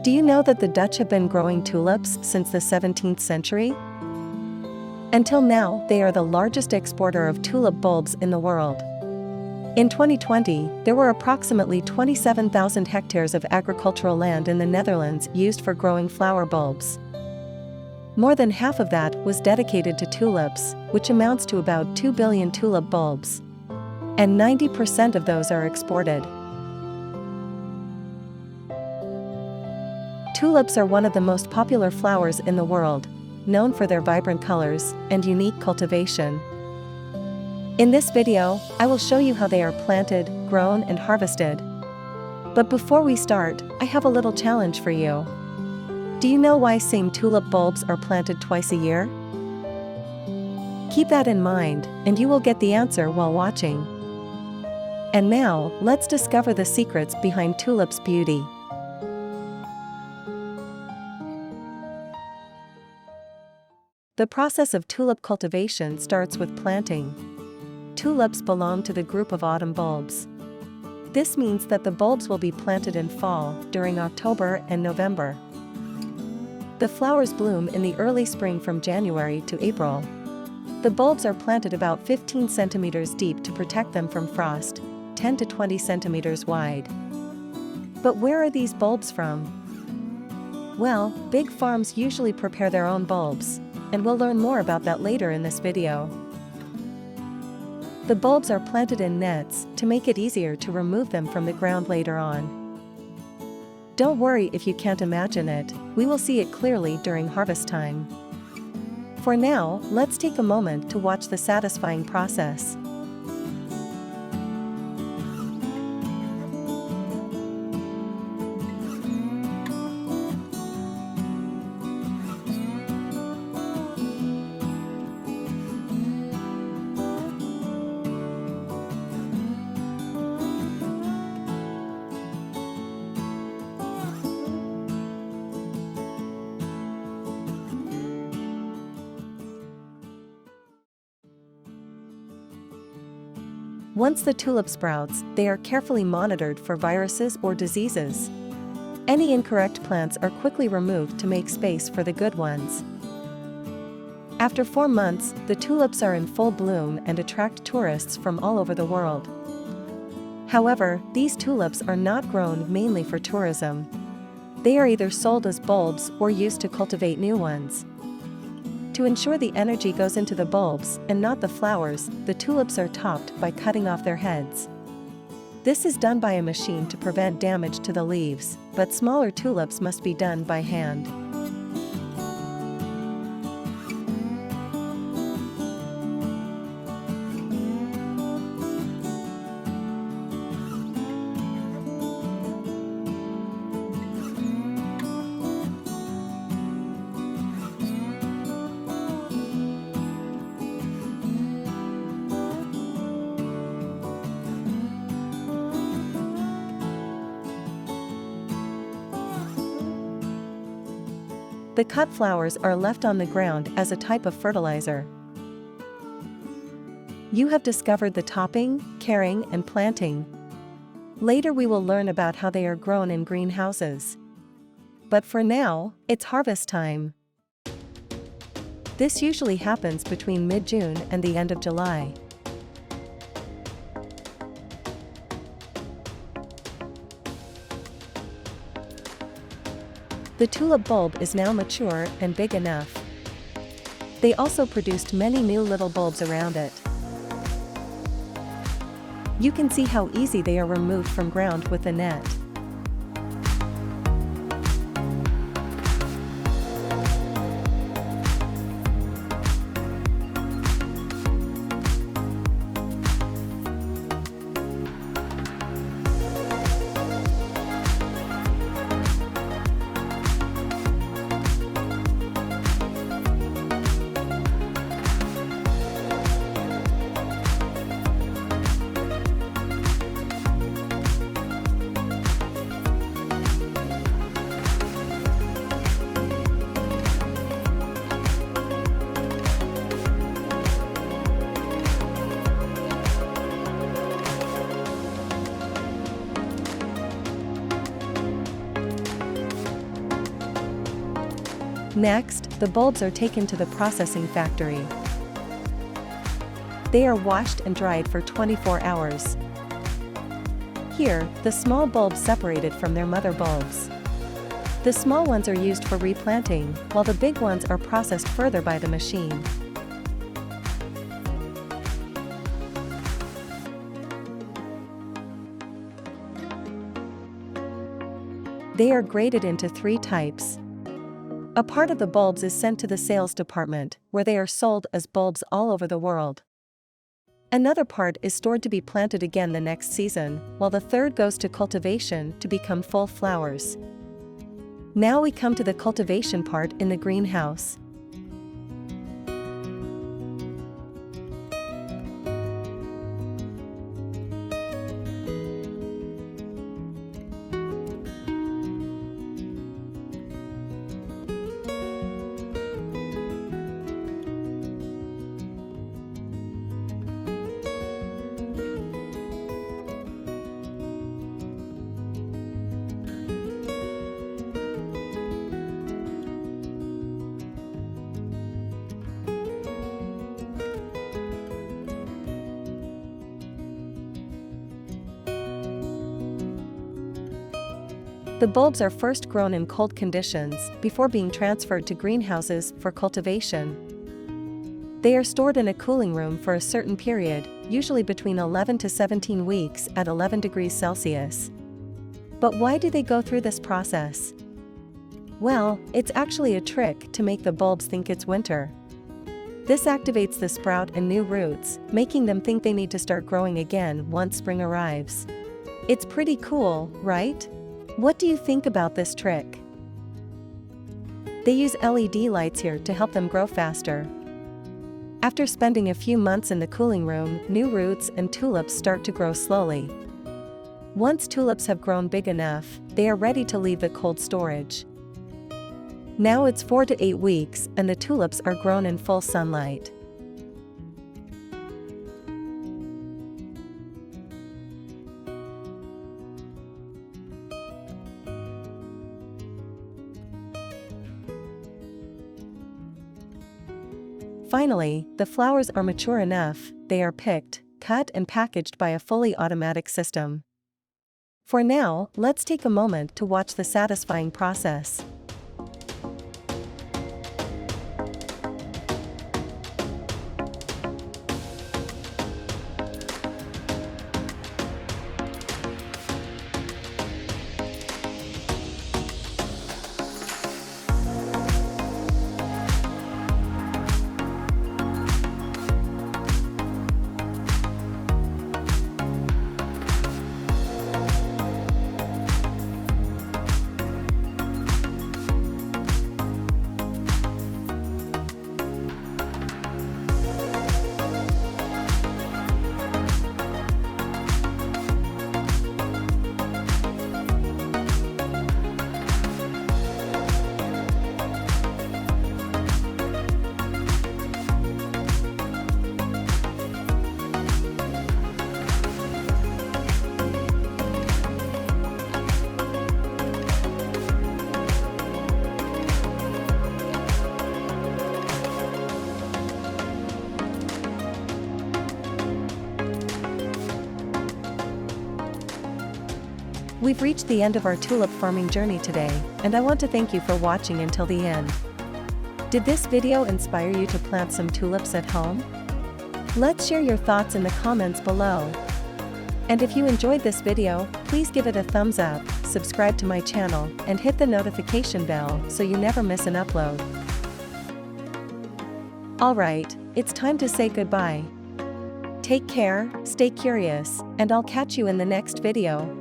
Do you know that the Dutch have been growing tulips since the 17th century? Until now, they are the largest exporter of tulip bulbs in the world. In 2020, there were approximately 27,000 hectares of agricultural land in the Netherlands used for growing flower bulbs. More than half of that was dedicated to tulips, which amounts to about 2 billion tulip bulbs. And 90% of those are exported. Tulips are one of the most popular flowers in the world, known for their vibrant colors and unique cultivation. In this video, I will show you how they are planted, grown, and harvested. But before we start, I have a little challenge for you. Do you know why same tulip bulbs are planted twice a year? Keep that in mind, and you will get the answer while watching. And now, let's discover the secrets behind tulips' beauty. The process of tulip cultivation starts with planting. Tulips belong to the group of autumn bulbs. This means that the bulbs will be planted in fall, during October and November. The flowers bloom in the early spring from January to April. The bulbs are planted about 15 centimeters deep to protect them from frost, 10 to 20 centimeters wide. But where are these bulbs from? Well, big farms usually prepare their own bulbs, and we'll learn more about that later in this video. The bulbs are planted in nets to make it easier to remove them from the ground later on. Don't worry if you can't imagine it, we will see it clearly during harvest time. For now, let's take a moment to watch the satisfying process. Once the tulip sprouts, they are carefully monitored for viruses or diseases. Any incorrect plants are quickly removed to make space for the good ones. After 4 months, the tulips are in full bloom and attract tourists from all over the world. However, these tulips are not grown mainly for tourism. They are either sold as bulbs or used to cultivate new ones. To ensure the energy goes into the bulbs and not the flowers, the tulips are topped by cutting off their heads. This is done by a machine to prevent damage to the leaves, but smaller tulips must be done by hand. The cut flowers are left on the ground as a type of fertilizer. You have discovered the topping, caring, and planting. Later we will learn about how they are grown in greenhouses. But for now, it's harvest time. This usually happens between mid-June and the end of July. The tulip bulb is now mature and big enough. They also produced many new little bulbs around it. You can see how easy they are removed from ground with the net. Next, the bulbs are taken to the processing factory. They are washed and dried for 24 hours. Here, the small bulbs separated from their mother bulbs. The small ones are used for replanting, while the big ones are processed further by the machine. They are graded into 3 types. A part of the bulbs is sent to the sales department, where they are sold as bulbs all over the world. Another part is stored to be planted again the next season, while the third goes to cultivation to become full flowers. Now we come to the cultivation part in the greenhouse. The bulbs are first grown in cold conditions before being transferred to greenhouses for cultivation. They are stored in a cooling room for a certain period, usually between 11 to 17 weeks at 11 degrees Celsius. But why do they go through this process? Well, it's actually a trick to make the bulbs think it's winter. This activates the sprout and new roots, making them think they need to start growing again once spring arrives. It's pretty cool, right? What do you think about this trick? They use LED lights here to help them grow faster. After spending a few months in the cooling room, new roots and tulips start to grow slowly. Once tulips have grown big enough, they are ready to leave the cold storage. Now it's 4 to 8 weeks and the tulips are grown in full sunlight. Finally, the flowers are mature enough, they are picked, cut and packaged by a fully automatic system. For now, let's take a moment to watch the satisfying process. We've reached the end of our tulip farming journey today, and I want to thank you for watching until the end. Did this video inspire you to plant some tulips at home? Let's share your thoughts in the comments below. And if you enjoyed this video, please give it a thumbs up, subscribe to my channel, and hit the notification bell so you never miss an upload. Alright, it's time to say goodbye. Take care, stay curious, and I'll catch you in the next video.